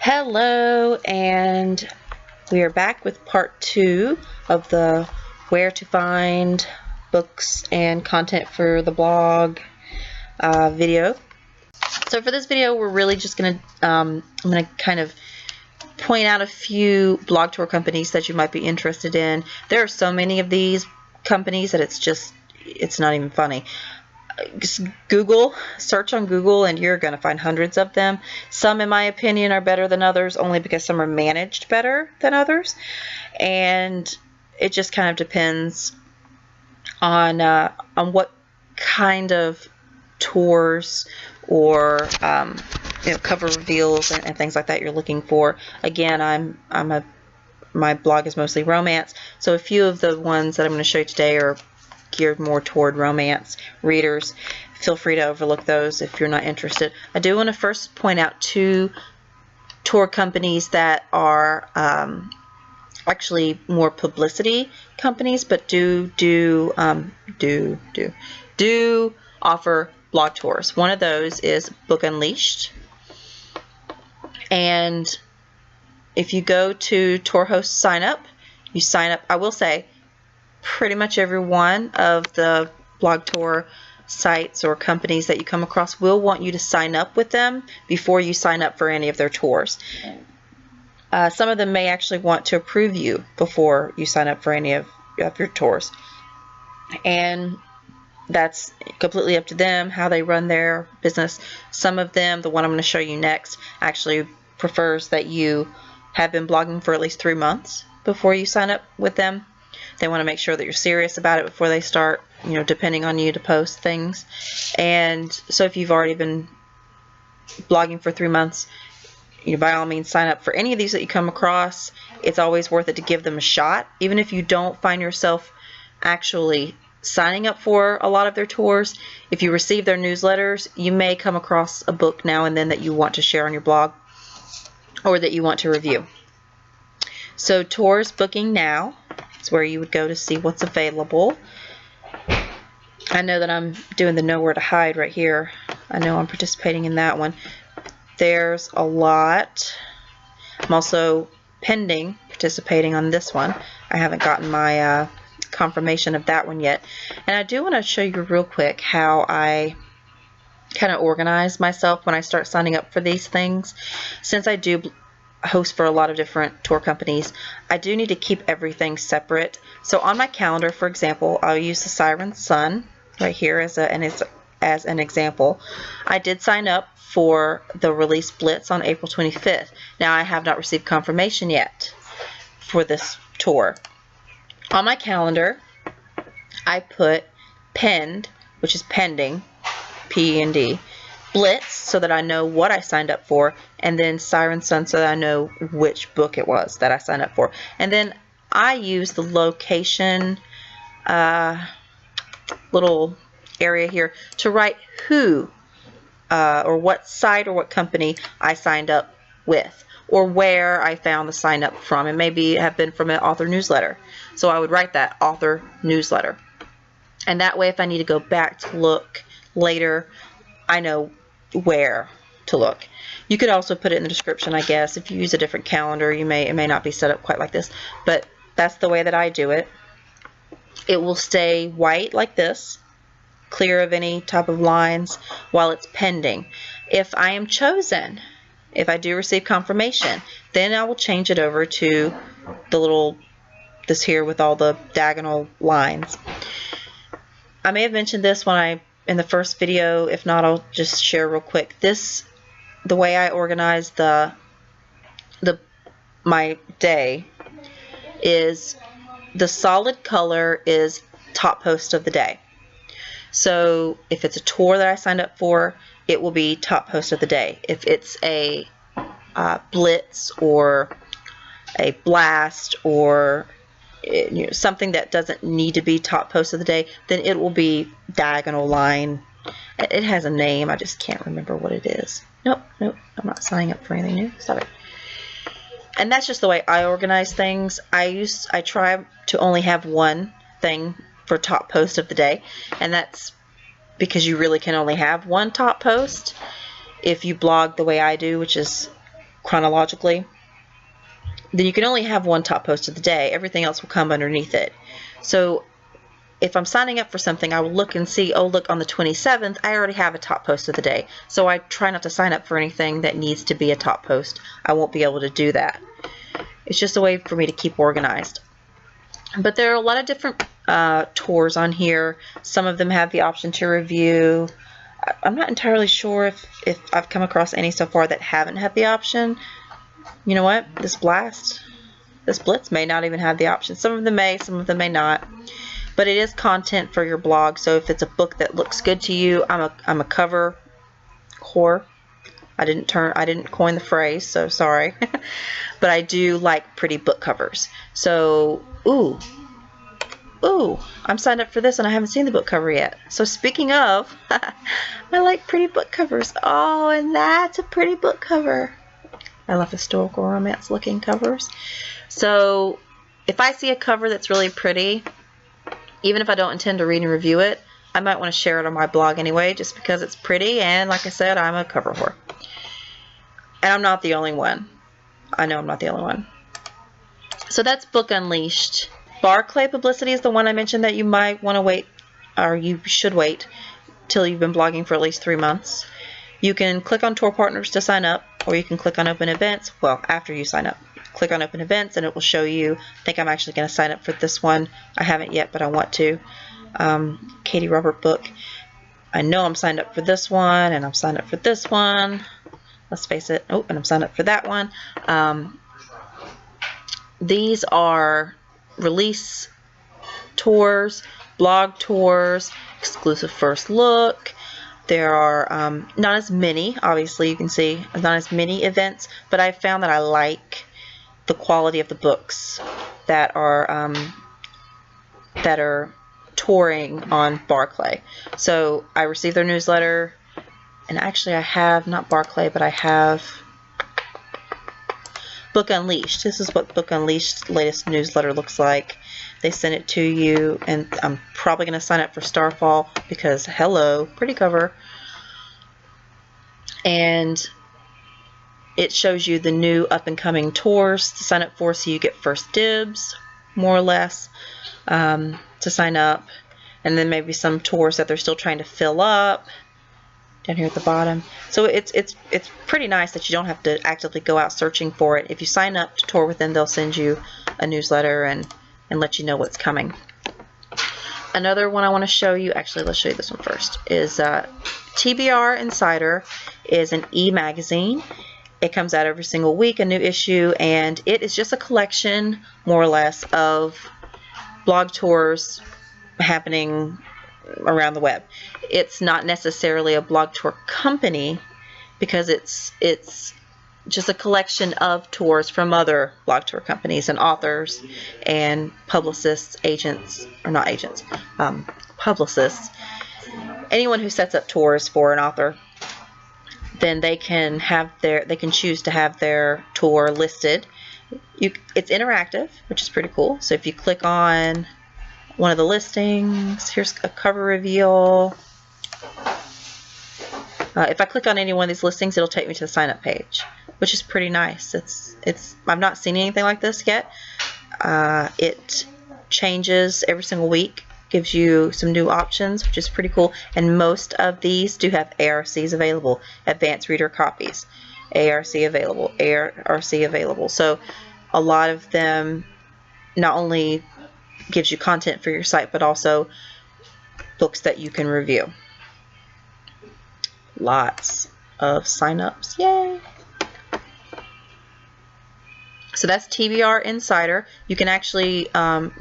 Hello, and we are back with part 2 of the where to find books and content for the blog video. So for this video, we're really just going to I'm going to kind of point out a few blog tour companies that you might be interested in. There are so many of these companies that it's not even funny. Just search on Google, and you're going to find hundreds of them. Some, in my opinion, are better than others, only because some are managed better than others, and it just kind of depends on what kind of tours or cover reveals and things like that you're looking for. Again, my blog is mostly romance, so a few of the ones that I'm going to show you today are geared more toward romance readers. Feel free to overlook those if you're not interested. I do want to first point out 2 tour companies that are actually more publicity companies, but do offer blog tours. One of those is Book Unleashed, and if you go to tour host sign up, you sign up. I will say pretty much every one of the blog tour sites or companies that you come across will want you to sign up with them before you sign up for any of their tours. Some of them may actually want to approve you before you sign up for any of your tours, and that's completely up to them how they run their business. Some of them, the one I'm going to show you next, actually prefers that you have been blogging for at least 3 months before you sign up with them. They want to make sure that you're serious about it before they start, depending on you to post things. And so if you've already been blogging for 3 months, by all means sign up for any of these that you come across. It's always worth it to give them a shot. Even if you don't find yourself actually signing up for a lot of their tours, if you receive their newsletters, you may come across a book now and then that you want to share on your blog or that you want to review. So Tours Booking Now is where you would go to see what's available. I know that I'm doing the Nowhere to Hide right here. I know I'm participating in that one. There's a lot. I'm also pending participating on this one. I haven't gotten my confirmation of that one yet. And I do want to show you real quick how I kind of organize myself when I start signing up for these things. Since I do host for a lot of different tour companies, I do need to keep everything separate. So on my calendar, for example, I'll use the Siren Sun right here as an example. I did sign up for the Release Blitz on April 25th. Now I have not received confirmation yet for this tour. On my calendar, I put Penned, which is pending, P-E-N-D, Blitz, so that I know what I signed up for, and then Siren Sun, so that I know which book it was that I signed up for. And then I use the location little area here to write who or what site or what company I signed up with, or where I found the sign up from. It may have been from an author newsletter, so I would write that author newsletter, and that way if I need to go back to look later, I know where to look. You could also put it in the description, I guess. If you use a different calendar, it may not be set up quite like this, but that's the way that I do it. It will stay white like this, clear of any type of lines, while it's pending. If I am chosen, if I do receive confirmation, then I will change it over to this here with all the diagonal lines. I may have mentioned this in the first video. If not, I'll just share real quick. The way I organize my day is the solid color is top post of the day. So if it's a tour that I signed up for, it will be top post of the day. If it's a blitz or a blast or something that doesn't need to be top post of the day, then it will be diagonal line. It has a name, I just can't remember what it is. Nope, I'm not signing up for anything new. Stop it. And that's just the way I organize things. I try to only have one thing for top post of the day, and that's because you really can only have one top post if you blog the way I do, which is chronologically, then you can only have one top post of the day. Everything else will come underneath it. So if I'm signing up for something, I will look and see, oh, look, on the 27th, I already have a top post of the day. So I try not to sign up for anything that needs to be a top post. I won't be able to do that. It's just a way for me to keep organized. But there are a lot of different tours on here. Some of them have the option to review. I'm not entirely sure if I've come across any so far that haven't had the option. You know what? This Blitz may not even have the option. Some of them may, some of them may not. But it is content for your blog. So if it's a book that looks good to you, I'm a cover whore. I didn't coin the phrase, so sorry. But I do like pretty book covers. So, ooh, I'm signed up for this and I haven't seen the book cover yet. So speaking of, I like pretty book covers. Oh, and that's a pretty book cover. I love historical romance looking covers. So if I see a cover that's really pretty, even if I don't intend to read and review it, I might want to share it on my blog anyway, just because it's pretty, and like I said, I'm a cover whore. And I'm not the only one. I know I'm not the only one. So that's Book Unleashed. Barclay Publicity is the one I mentioned that you might want to wait, or you should wait, till you've been blogging for at least 3 months. You can click on Tour Partners to sign up, or you can click on Open Events, well, after you sign up. Click on Open Events and it will show you. I think I'm actually going to sign up for this one. I haven't yet, but I want to. Katie Robert book. I know I'm signed up for this one, and I'm signed up for this one. Let's face it. Oh, and I'm signed up for that one. These are release tours, blog tours, exclusive first look. There are not as many, obviously you can see, not as many events, but I found that I like the quality of the books that are touring on Barclay. So I received their newsletter, and actually I have, not Barclay, but I have Book Unleashed. This is what Book Unleashed's latest newsletter looks like. They send it to you, and I'm probably going to sign up for Starfall because, hello, pretty cover. And it shows you the new up-and-coming tours to sign up for, so you get first dibs, more or less, to sign up. And then maybe some tours that they're still trying to fill up down here at the bottom. So it's pretty nice that you don't have to actively go out searching for it. If you sign up to tour with them, they'll send you a newsletter and let you know what's coming. Another one I want to show you, actually let's show you this one first, is TBR Insider is an e-magazine. It comes out every single week, a new issue, and it is just a collection, more or less, of blog tours happening around the web. It's not necessarily a blog tour company because it's just a collection of tours from other blog tour companies and authors and publicists, agents, or not agents, publicists. Anyone who sets up tours for an author, then they can choose to have their tour listed. It's interactive, which is pretty cool. So if you click on one of the listings, here's a cover reveal. If I click on any one of these listings, it'll take me to the sign up page, which is pretty nice. I've not seen anything like this yet. It changes every single week, gives you some new options, which is pretty cool. And most of these do have ARCs available, advanced reader copies, ARC available. So a lot of them not only gives you content for your site, but also books that you can review. Lots of signups, yay! So that's TBR Insider. You can actually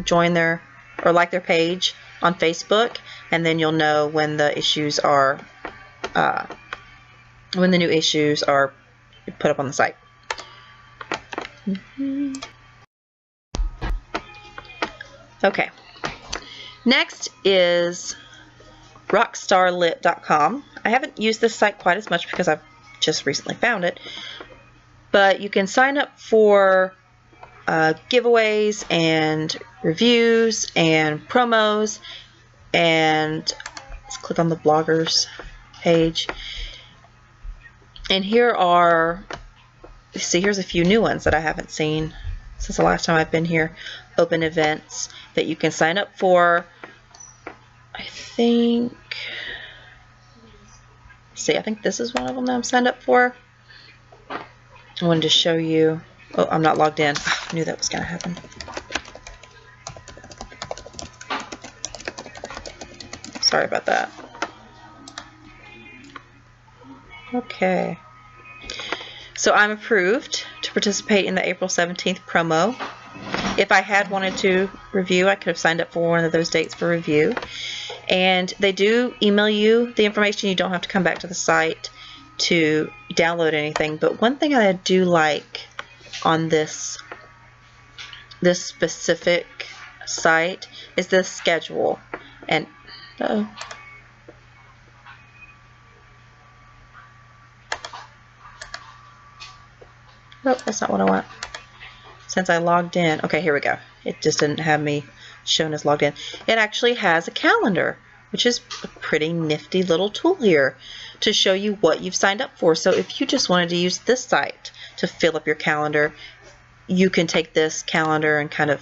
join their or like their page on Facebook, and then you'll know when the issues are when the new issues are put up on the site. Okay, next is rockstarlit.com. I haven't used this site quite as much because I've just recently found it, but you can sign up for giveaways and reviews and promos, and let's click on the bloggers page, and here are see, here's a few new ones that I haven't seen since the last time I've been here. Open events that you can sign up for. I think this is one of them that I'm signed up for. I wanted to show you. Oh, I'm not logged in. I knew that was going to happen. Sorry about that. Okay. So I'm approved to participate in the April 17th promo. If I had wanted to review, I could have signed up for one of those dates for review. And they do email you the information. You don't have to come back to the site to download anything. But one thing I do like on this specific site is the schedule. And oh, that's not what I want. Since I logged in, okay, here we go. It just didn't have me shown as logged in. It actually has a calendar, which is a pretty nifty little tool here to show you what you've signed up for. So if you just wanted to use this site to fill up your calendar, you can take this calendar and kind of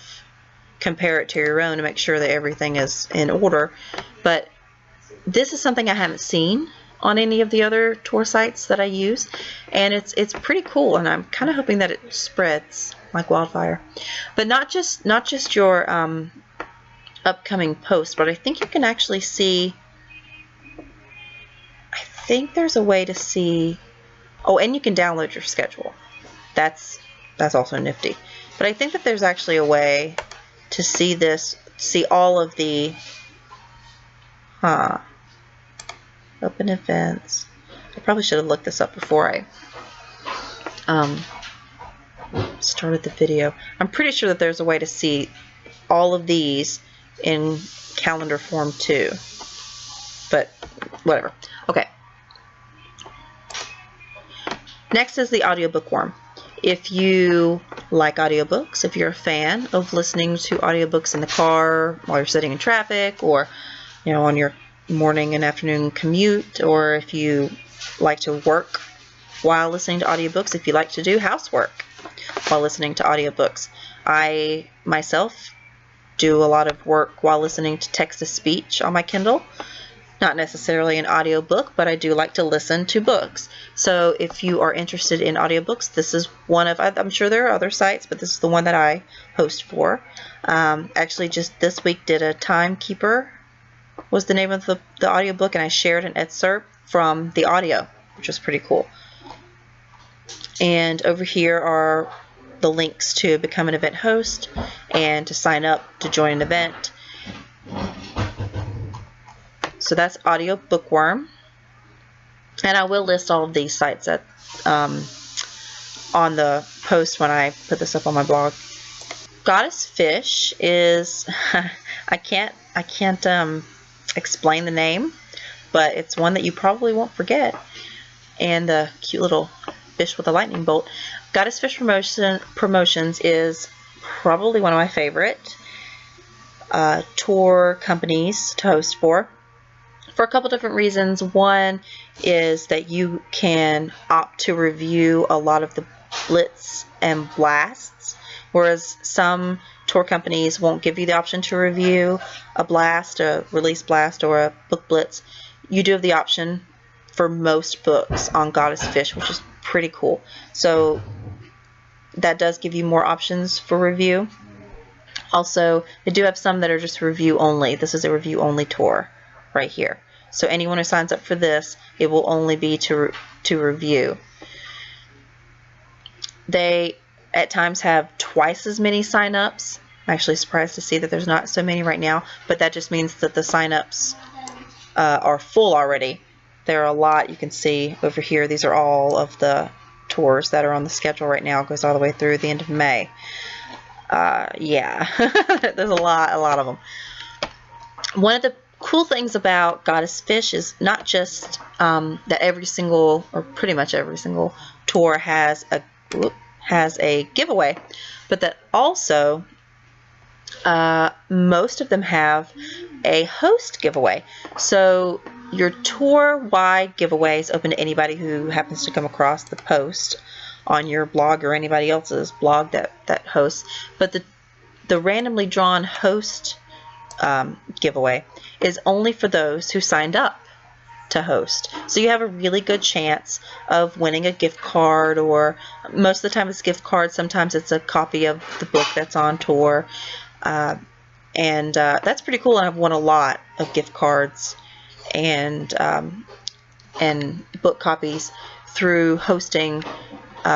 compare it to your own to make sure that everything is in order. But this is something I haven't seen on any of the other tour sites that I use, and it's pretty cool, and I'm kind of hoping that it spreads like wildfire. But not just your upcoming posts, but I think you can actually see, I think there's a way to see, oh, and you can download your schedule. That's also nifty. But I think that there's actually a way to see this, see all of the open events. I probably should have looked this up before I started the video. I'm pretty sure that there's a way to see all of these in calendar form too, but whatever. Okay. Next is the audio bookworm. If you like audiobooks, if you're a fan of listening to audiobooks in the car while you're sitting in traffic, or on your morning and afternoon commute, or if you like to work while listening to audiobooks, if you like to do housework while listening to audiobooks. I myself do a lot of work while listening to text-to-speech on my Kindle. Not necessarily an audiobook, but I do like to listen to books. So if you are interested in audiobooks, this is one of, I'm sure there are other sites, but this is the one that I host for. Actually, just this week did a Timekeeper was the name of the audiobook, and I shared an excerpt from the audio, which was pretty cool. And over here are the links to become an event host and to sign up to join an event. So that's Audio Bookworm, and I will list all of these sites at on the post when I put this up on my blog. Goddess Fish is I can't explain the name, but it's one that you probably won't forget. And the cute little fish with a lightning bolt. Goddess Fish Promotions is probably one of my favorite tour companies to host for a couple different reasons. One is that you can opt to review a lot of the blitz and blasts, whereas some tour companies won't give you the option to review a blast, a release blast, or a book blitz. You do have the option for most books on Goddess Fish, which is pretty cool. So that does give you more options for review. Also, they do have some that are just review only. This is a review only tour right here. So anyone who signs up for this, it will only be to review. They at times have twice as many sign-ups. I'm actually surprised to see that there's not so many right now, but that just means that the sign-ups are full already. There are a lot. You can see over here, these are all of the tours that are on the schedule right now. It goes all the way through the end of May. Yeah, there's a lot of them. One of the cool things about Goddess Fish is not just that every single, or pretty much every single tour has a giveaway, but that also most of them have a host giveaway. So your tour-wide giveaway is open to anybody who happens to come across the post on your blog or anybody else's blog that hosts. But the randomly drawn host giveaway is only for those who signed up to host. So you have a really good chance of winning a gift card, or most of the time it's gift cards. Sometimes it's a copy of the book that's on tour. And that's pretty cool. I've won a lot of gift cards and book copies through hosting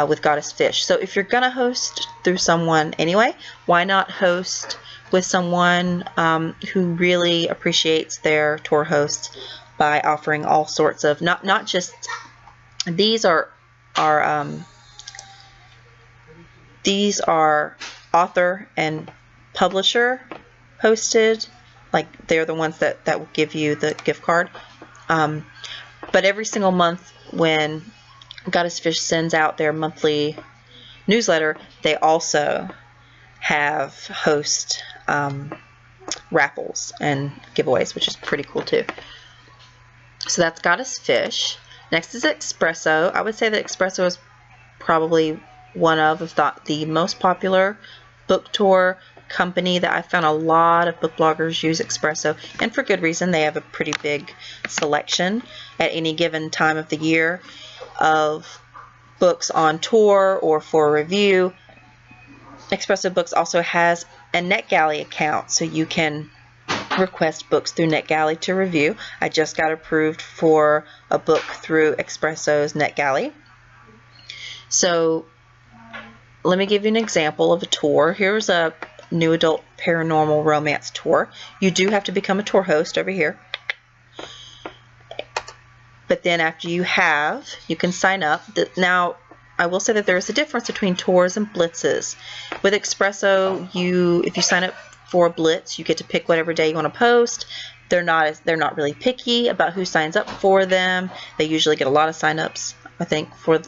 with Goddess Fish. So if you're going to host through someone anyway, why not host with someone who really appreciates their tour hosts by offering all sorts of, not just, these are author and publisher hosted, like they're the ones that will give you the gift card. But every single month when Goddess Fish sends out their monthly newsletter, they also have host raffles and giveaways, which is pretty cool too. So that's Goddess Fish. Next is Expresso. I would say that Expresso is probably one of, if not the most popular book tour company that I found. A lot of book bloggers use Expresso, and for good reason. They have a pretty big selection at any given time of the year of books on tour or for review. Expresso Books also has a NetGalley account, so you can request books through NetGalley to review. I just got approved for a book through Expresso's NetGalley. So let me give you an example of a tour. Here's a new adult paranormal romance tour. You do have to become a tour host over here. But then after you can sign up. Now, I will say that there is a difference between tours and blitzes. With Expresso, if you sign up for a blitz, you get to pick whatever day you want to post. They're not really picky about who signs up for them. They usually get a lot of signups, I think, for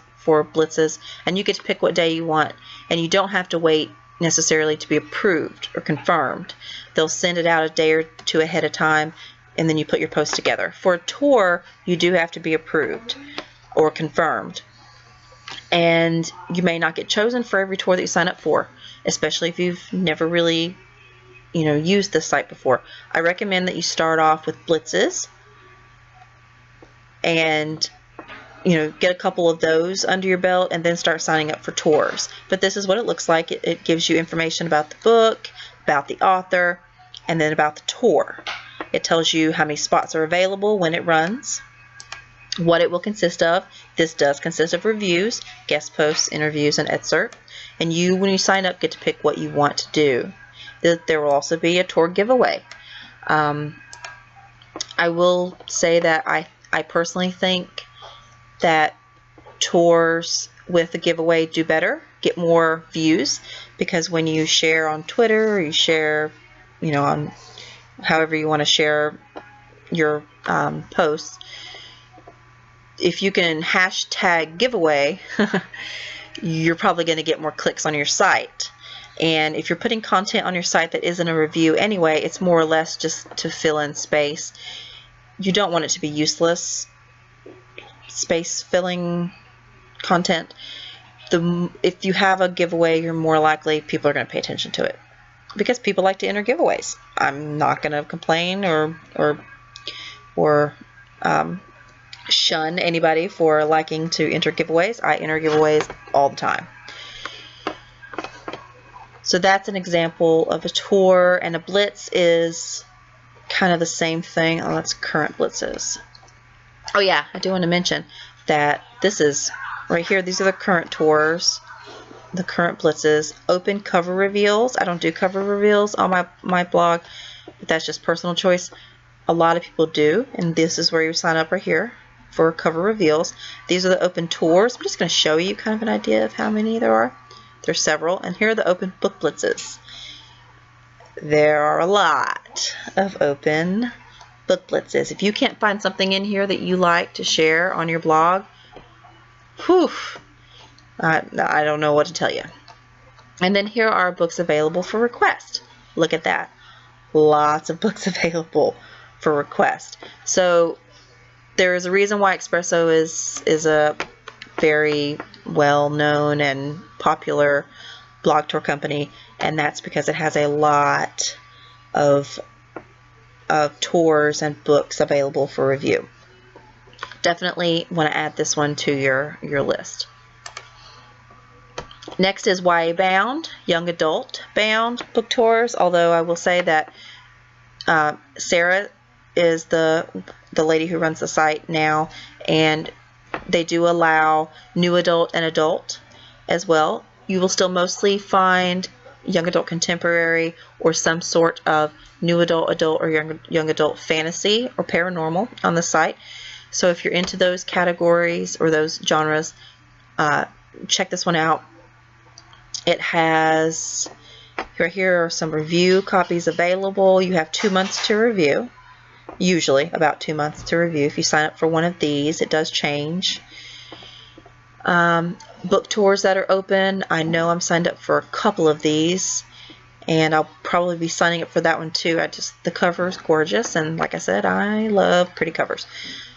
blitzes, and you get to pick what day you want, and you don't have to wait necessarily to be approved or confirmed. They'll send it out a day or two ahead of time, and then you put your post together. For a tour, you do have to be approved or confirmed, and you may not get chosen for every tour that you sign up for, especially if you've never really used this site before. I recommend that you start off with blitzes and get a couple of those under your belt and then start signing up for tours. But this is what it looks like. It gives you information about the book, about the author, and then about the tour. It tells you how many spots are available when it runs, what it will consist of. This does consist of reviews, guest posts, interviews, and excerpt. And you, when you sign up, get to pick what you want to do. There will also be a tour giveaway. I will say that I personally think that tours with a giveaway do better, get more views, because when you share on Twitter, or you share, on however you want to share your posts, if you can hashtag giveaway, you're probably going to get more clicks on your site. And if you're putting content on your site that isn't a review anyway, it's more or less just to fill in space. You don't want it to be useless space filling content. If you have a giveaway, you're more likely people are going to pay attention to it, because people like to enter giveaways. I'm not going to complain or shun anybody for liking to enter giveaways. I enter giveaways all the time. So that's an example of a tour, and a blitz is kind of the same thing. Oh, that's current blitzes. Oh yeah, I do want to mention that this is right here. These are the current tours, the current blitzes. Open cover reveals. I don't do cover reveals on my blog, but that's just personal choice. A lot of people do, and this is where you sign up right here for cover reveals. These are the open tours. I'm just going to show you kind of an idea of how many there are. There's several, and here are the open book blitzes. There are a lot of open book blitzes. If you can't find something in here that you like to share on your blog, whew, I don't know what to tell you. And then here are books available for request. Look at that. Lots of books available for request. So there is a reason why Expresso is a very well-known and popular blog tour company, and that's because it has a lot of tours and books available for review. Definitely want to add this one to your list. Next is YA Bound, young adult bound book tours, although I will say that Sarah is the lady who runs the site now, and they do allow new adult and adult as well. You will still mostly find young adult contemporary or some sort of new adult, or young adult fantasy or paranormal on the site. So if you're into those categories or those genres, check this one out. It has, right here are some review copies available. You have 2 months to review, usually about 2 months to review. If you sign up for one of these, it does change. Book tours that are open, I know I'm signed up for a couple of these, and I'll probably be signing up for that one too. The cover is gorgeous, and like I said, I love pretty covers.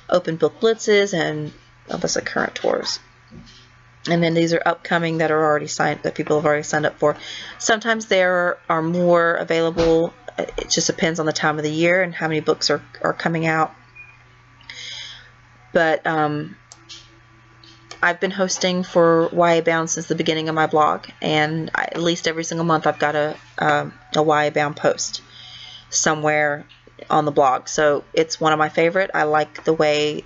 Open book blitzes and obviously current tours. And then these are upcoming that are already signed, that people have already signed up for. Sometimes there are more available. It just depends on the time of the year and how many books are coming out. But I've been hosting for YA Bound since the beginning of my blog, and at least every single month I've got a YA Bound post somewhere on the blog. So it's one of my favorite. I like the way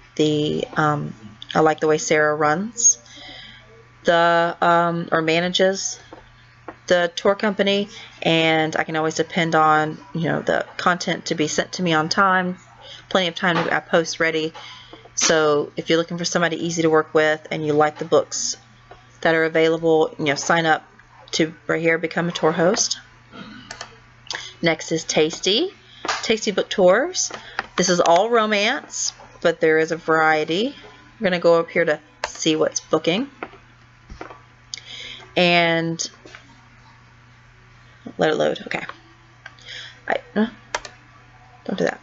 Sarah runs or manages the tour company, and I can always depend on the content to be sent to me on time, plenty of time to have posts ready. So if you're looking for somebody easy to work with and you like the books that are available, sign up to right here, become a tour host. Next is Tasty Book Tours. This is all romance, but there is a variety. We're going to go up here to see what's booking. And let it load. Okay. Don't do that.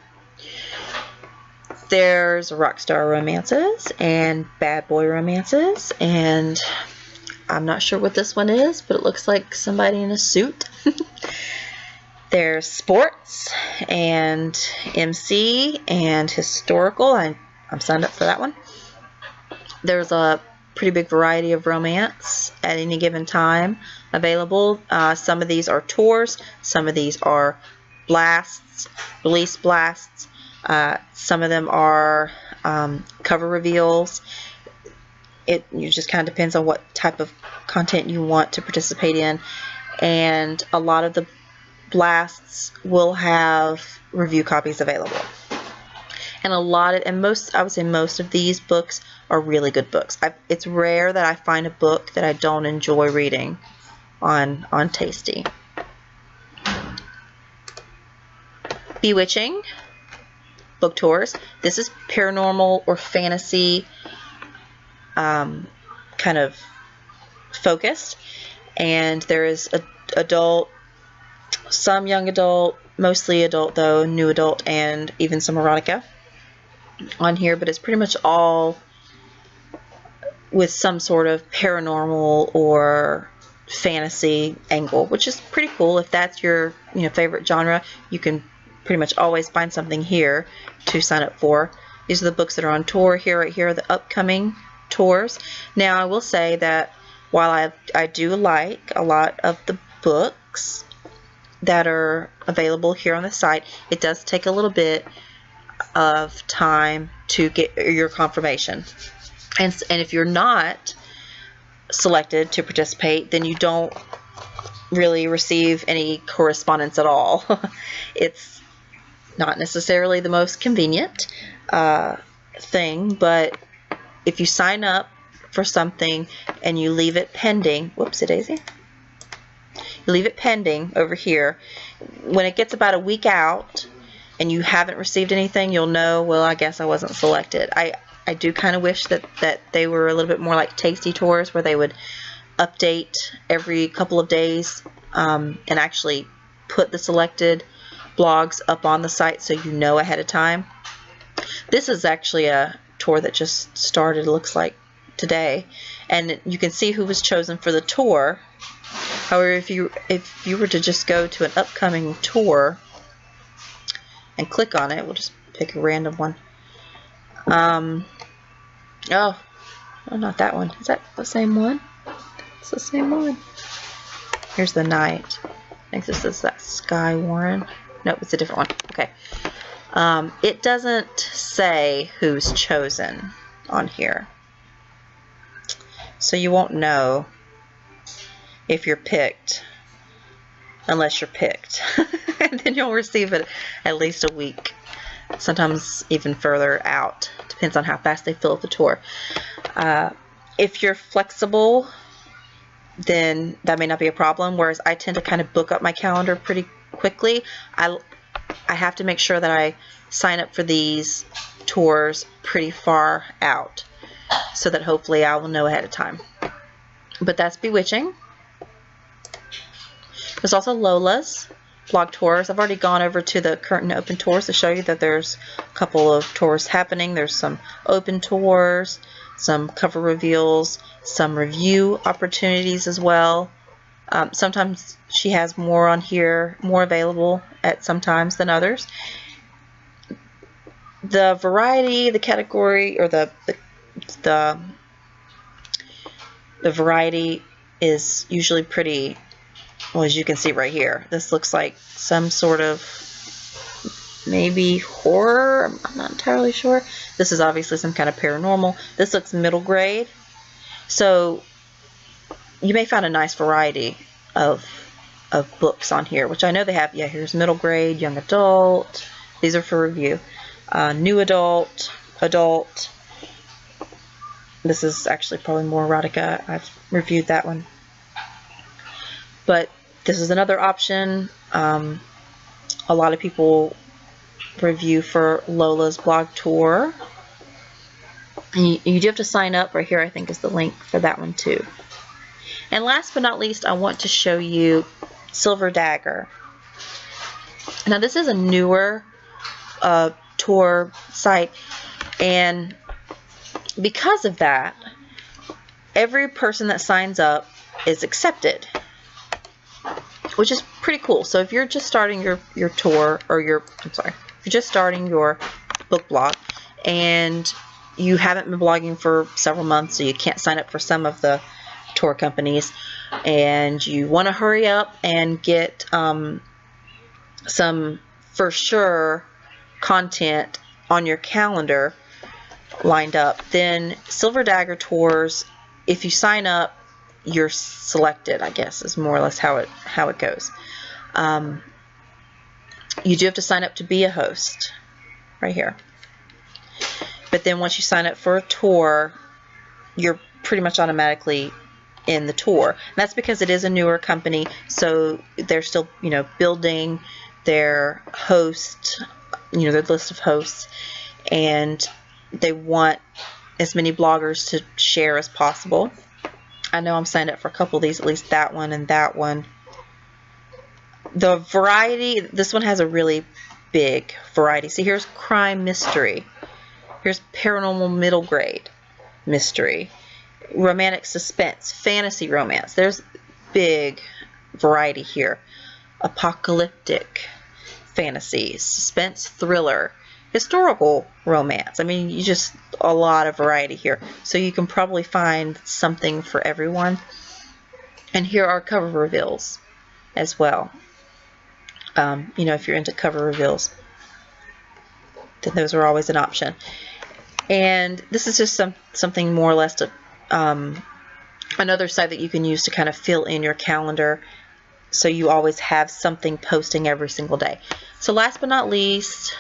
There's Rockstar Romances and Bad Boy Romances, and I'm not sure what this one is, but it looks like somebody in a suit. There's Sports and MC and Historical. I'm signed up for that one. There's a pretty big variety of romance at any given time available. Some of these are tours, some of these are blasts, release blasts. Some of them are cover reveals. It just kind of depends on what type of content you want to participate in, and a lot of the blasts will have review copies available. And I would say most of these books are really good books. It's rare that I find a book that I don't enjoy reading on Tasty. Bewitching book tours. This is paranormal or fantasy kind of focused, and there is adult, some young adult, mostly adult though, new adult, and even some erotica on here, but it's pretty much all with some sort of paranormal or fantasy angle, which is pretty cool. If that's your favorite genre, you can pretty much always find something here to sign up for. These are the books that are on tour here. Right here are the upcoming tours. Now I will say that while I do like a lot of the books that are available here on the site, it does take a little bit of time to get your confirmation. And if you're not selected to participate, then you don't really receive any correspondence at all. It's not necessarily the most convenient thing, but if you sign up for something and you leave it pending, whoopsie daisy, you leave it pending over here, when it gets about a week out and you haven't received anything, you'll know, well, I guess I wasn't selected. I do kind of wish that they were a little bit more like Tasty Tours, where they would update every couple of days and actually put the selected blogs up on the site so you know ahead of time. This is actually a tour that just started, looks like, today, and you can see who was chosen for the tour. However, if you were to just go to an upcoming tour and click on it, we'll just pick a random one. Oh, not that one. Is that the same one? It's the same one. Here's the night. I think this is that Sky Warren. Nope, it's a different one. Okay. It doesn't say who's chosen on here, so you won't know if you're picked unless you're picked. And then you'll receive it at least a week, sometimes even further out. Depends on how fast they fill up the tour. If you're flexible, then that may not be a problem, whereas I tend to kind of book up my calendar pretty quickly. I have to make sure that I sign up for these tours pretty far out, so that hopefully I will know ahead of time. But that's Bewitching. There's also Lola's blog tours. I've already gone over to the current and open tours to show you that there's a couple of tours happening. There's some open tours, some cover reveals, some review opportunities as well. Sometimes she has more on here, more available at some times than others. The variety, the category, or the variety is usually pretty, well, as you can see right here. This looks like some sort of maybe horror. I'm not entirely sure. This is obviously some kind of paranormal. This looks middle grade. So you may find a nice variety of books on here, which I know they have. Yeah, here's middle grade, young adult. These are for review. New adult, adult. This is actually probably more erotica. I've reviewed that one. But this is another option. A lot of people review for Lola's blog tour. And you do have to sign up. Right here, I think, is the link for that one too. And last but not least, I want to show you Silver Dagger. Now, this is a newer tour site, and because of that, every person that signs up is accepted, which is pretty cool. So if you're just starting your tour, or if you're just starting your book blog and you haven't been blogging for several months, so you can't sign up for some of the tour companies, and you want to hurry up and get some for sure content on your calendar lined up, then Silver Dagger Tours, if you sign up, you're selected, I guess, is more or less how it goes. You do have to sign up to be a host right here. But then once you sign up for a tour, you're pretty much automatically in the tour. And that's because it is a newer company, so they're still, building their host, their list of hosts, and they want as many bloggers to share as possible. I know I'm signed up for a couple of these, at least that one and that one. The variety, this one has a really big variety. See, here's crime mystery. Here's paranormal middle grade mystery. Romantic suspense, fantasy romance. There's big variety here. Apocalyptic fantasy, suspense thriller, historical romance. I mean, just a lot of variety here. So you can probably find something for everyone. And here are cover reveals as well. If you're into cover reveals, then those are always an option. And this is just something more or less to another site that you can use to kind of fill in your calendar, so you always have something posting every single day. So last but not least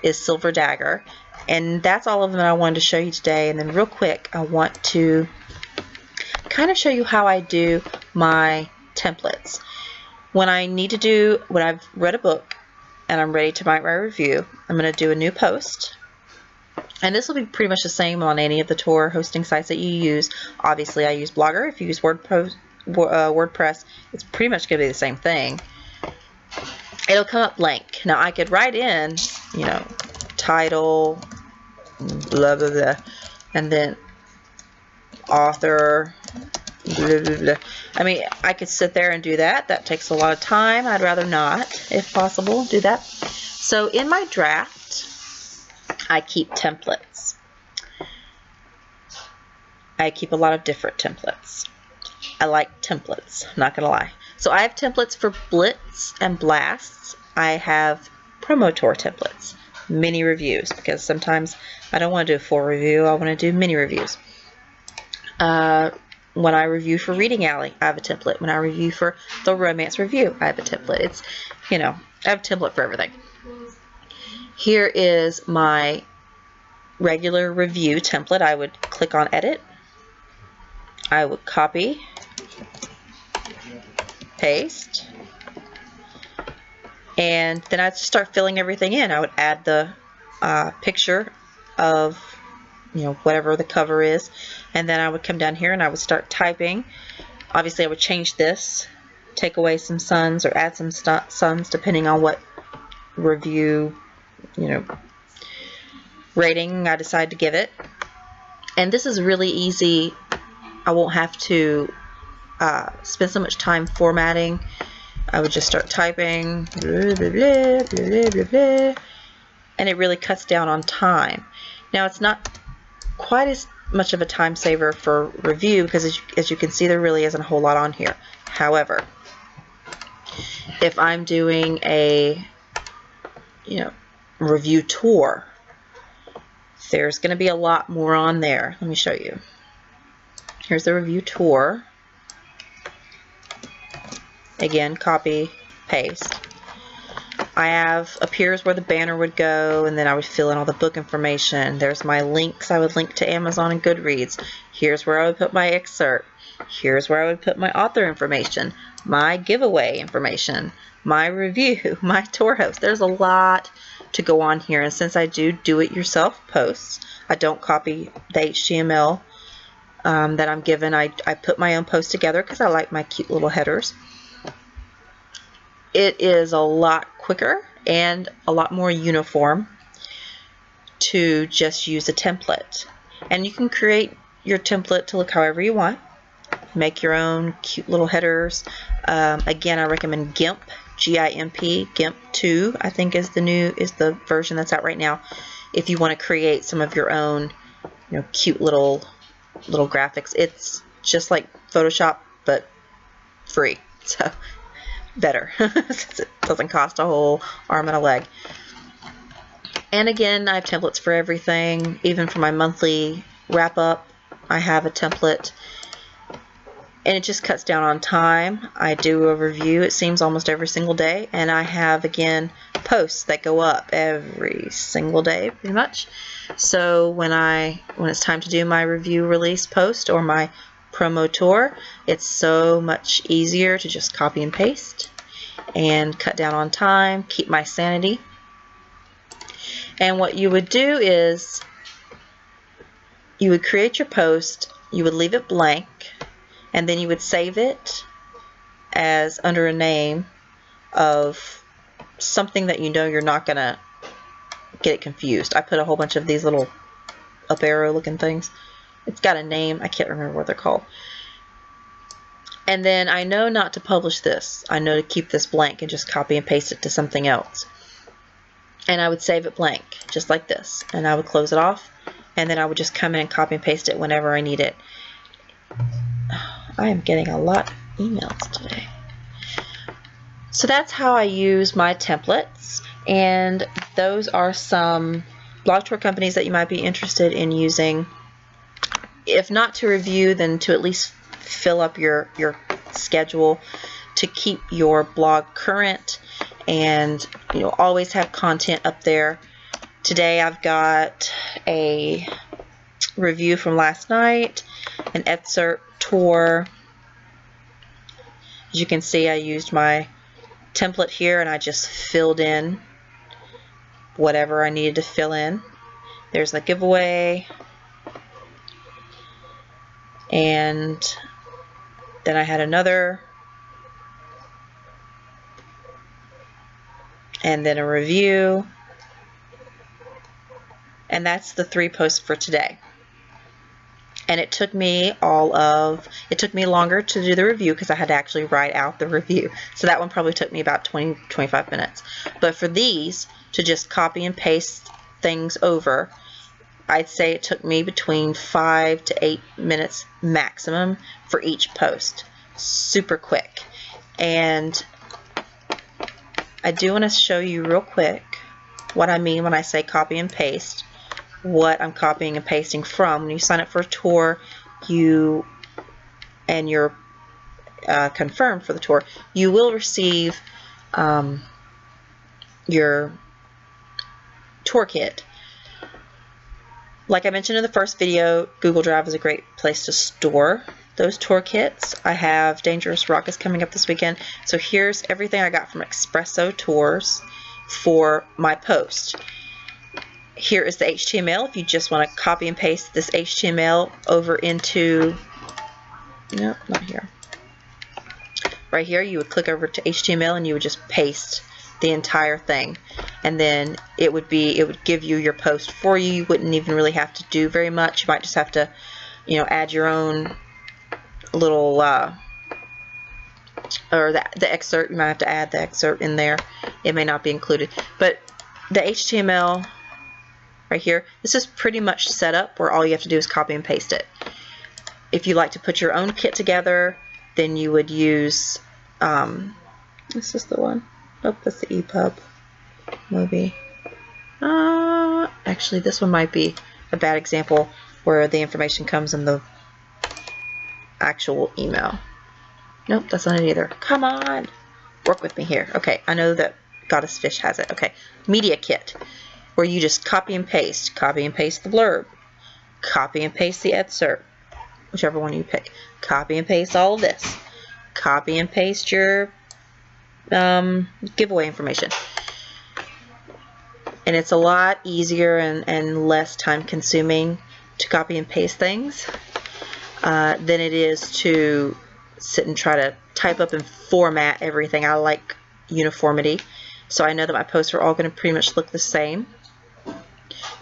is Silver Dagger, and that's all of them that I wanted to show you today. And then real quick, I want to kind of show you how I do my templates. When I've read a book and I'm ready to write my review, I'm going to do a new post. And this will be pretty much the same on any of the tour hosting sites that you use. Obviously, I use Blogger. If you use WordPress, it's pretty much going to be the same thing. It'll come up blank. Now, I could write in, title, blah, blah, blah, and then author, blah, blah, blah. I mean, I could sit there and do that. That takes a lot of time. I'd rather not, if possible, do that. So in my draft, I keep templates. I keep a lot of different templates. I like templates, I'm not gonna lie. So I have templates for Blitz and Blasts. I have Promo Tour templates, mini reviews, because sometimes I don't want to do a full review, I want to do mini reviews. When I review for Reading Alley, I have a template. When I review for the Romance Review, I have a template. It's, you know, I have a template for everything. Here is my regular review template. I would click on Edit. I would copy, paste, and then I'd start filling everything in. I would add the picture of, you know, whatever the cover is, and then I would come down here and I would start typing. Obviously I would change this, take away some suns or add some suns depending on what review, you know, rating I decide to give it. And this is really easy. I won't have to spend so much time formatting. I would just start typing, blah, blah, blah, blah, blah, blah, and it really cuts down on time. Now it's not quite as much of a time saver for review because as you can see, there really isn't a whole lot on here. However, if I'm doing a, you know, review tour, there's going to be a lot more on there. Let me show you. Here's the review tour. Again, copy, paste. I have up here's where the banner would go, and then I would fill in all the book information. There's my links. I would link to Amazon and Goodreads. Here's where I would put my excerpt. Here's where I would put my author information, my giveaway information, my review, my tour host. There's a lot to go on here, and since I do it-yourself posts, I don't copy the HTML that I'm given. I put my own post together because I like my cute little headers. It is a lot quicker and a lot more uniform to just use a template. And you can create your template to look however you want. Make your own cute little headers. Again, I recommend GIMP, G-I-M-P, GIMP 2, I think is the version that's out right now. If you want to create some of your own, you know, cute little graphics. It's just like Photoshop, but free. So better. It doesn't cost a whole arm and a leg. And again, I have templates for everything. Even for my monthly wrap up, I have a template. And it just cuts down on time. I do a review, it seems, almost every single day. And I have, again, posts that go up every single day, pretty much. So when it's time to do my review release post or my promo tour, it's so much easier to just copy and paste and cut down on time, keep my sanity. And what you would do is you would create your post, you would leave it blank, and then you would save it as under a name of something that you know you're not going to get it confused. I put a whole bunch of these little up arrow looking things. It's got a name. I can't remember what they're called. And then I know not to publish this. I know to keep this blank and just copy and paste it to something else. And I would save it blank, just like this. And I would close it off. And then I would just come in and copy and paste it whenever I need it. I am getting a lot of emails today. So that's how I use my templates. And those are some blog tour companies that you might be interested in using. If not to review, then to at least fill up your schedule to keep your blog current and, you know, always have content up there. Today I've got a review from last night, an excerpt tour. As you can see, I used my template here and I just filled in whatever I needed to fill in. There's the giveaway, and then I had another, and then a review, and that's the 3 posts for today. And it took me longer to do the review because I had to actually write out the review. So that one probably took me about 20-25 minutes. But for these, to just copy and paste things over, I'd say it took me between 5 to 8 minutes maximum for each post. Super quick. And I do want to show you real quick what I mean when I say copy and paste, what I'm copying and pasting from. When you sign up for a tour, you're confirmed for the tour, you will receive your tour kit. Like I mentioned in the first video, Google Drive is a great place to store those tour kits. I have Dangerous Rockus coming up this weekend. So here's everything I got from Espresso Tours for my post. Here is the HTML. If you just want to copy and paste this HTML over into, no, not here. Right here, you would click over to HTML and you would just paste the entire thing, and then it would give you your post for you. You wouldn't even really have to do very much. You might just have to, add your own little or the excerpt. You might have to add the excerpt in there. It may not be included, but the HTML right here, this is pretty much set up where all you have to do is copy and paste it. If you like to put your own kit together, then you would use this is the one. Oh, that's the EPUB, maybe. Actually, this one might be a bad example where the information comes in the actual email. Nope, that's not it either. Come on, work with me here. Okay, I know that Goddess Fish has it. Okay, Media Kit, where you just copy and paste the blurb, copy and paste the excerpt, whichever one you pick, copy and paste all of this, copy and paste your giveaway information. And it's a lot easier and less time consuming to copy and paste things than it is to sit and try to type up and format everything. I like uniformity, so I know that my posts are all going to pretty much look the same,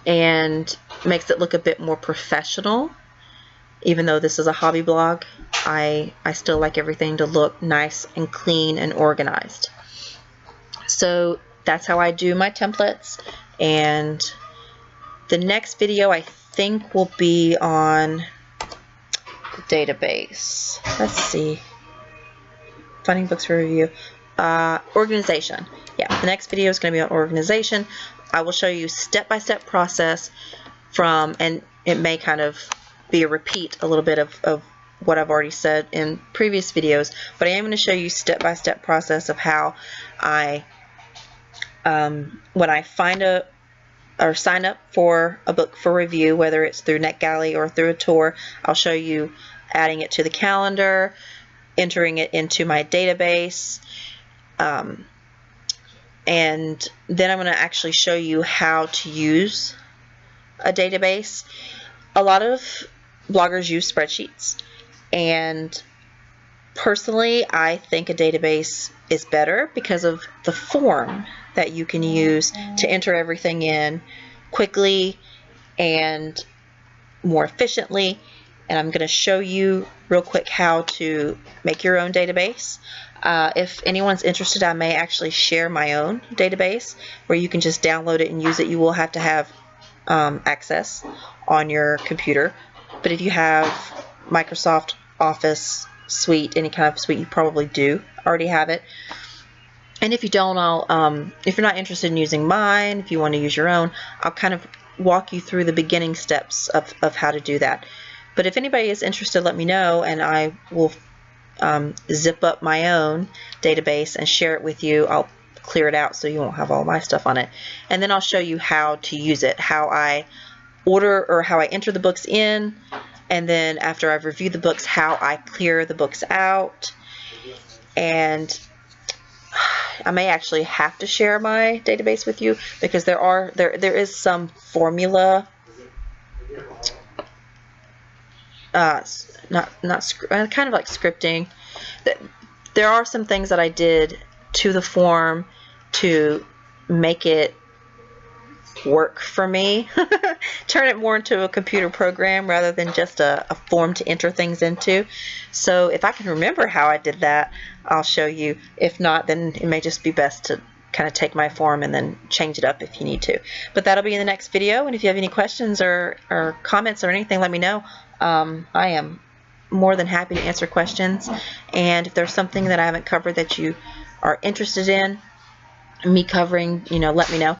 and makes it look a bit more professional. Even though this is a hobby blog, I still like everything to look nice and clean and organized. So that's how I do my templates. And the next video I think will be on database. Let's see. Finding books for review. Organization. Yeah, the next video is going to be on organization. I will show you step-by-step process from, and it may kind of be a repeat a little bit of what I've already said in previous videos, but I am going to show you step-by-step process of how I, when I find or sign up for a book for review, whether it's through NetGalley or through a tour, I'll show you adding it to the calendar, entering it into my database, and then I'm going to actually show you how to use a database. A lot of bloggers use spreadsheets, and personally I think a database is better because of the form that you can use to enter everything in quickly and more efficiently. And I'm going to show you real quick how to make your own database. If anyone's interested, I may actually share my own database where you can just download it and use it. You will have to have access on your computer, but if you have Microsoft Office suite, any kind of suite, you probably do already have it. And if you don't, if you're not interested in using mine, if you want to use your own, I'll kind of walk you through the beginning steps of how to do that. But if anybody is interested, let me know, and I will zip up my own database and share it with you. I'll clear it out so you won't have all my stuff on it, and then I'll show you how to use it, how I order or how I enter the books in, and then after I've reviewed the books, how I clear the books out. And I may actually have to share my database with you because there is some formula, kind of like scripting. There are some things that I did to the form to make it work for me. Turn it more into a computer program rather than just a form to enter things into. So if I can remember how I did that, I'll show you. If not, then it may just be best to kind of take my form and then change it up if you need to. But that'll be in the next video, and if you have any questions or comments or anything, let me know. I am more than happy to answer questions, and if there's something that I haven't covered that you are interested in me covering, let me know.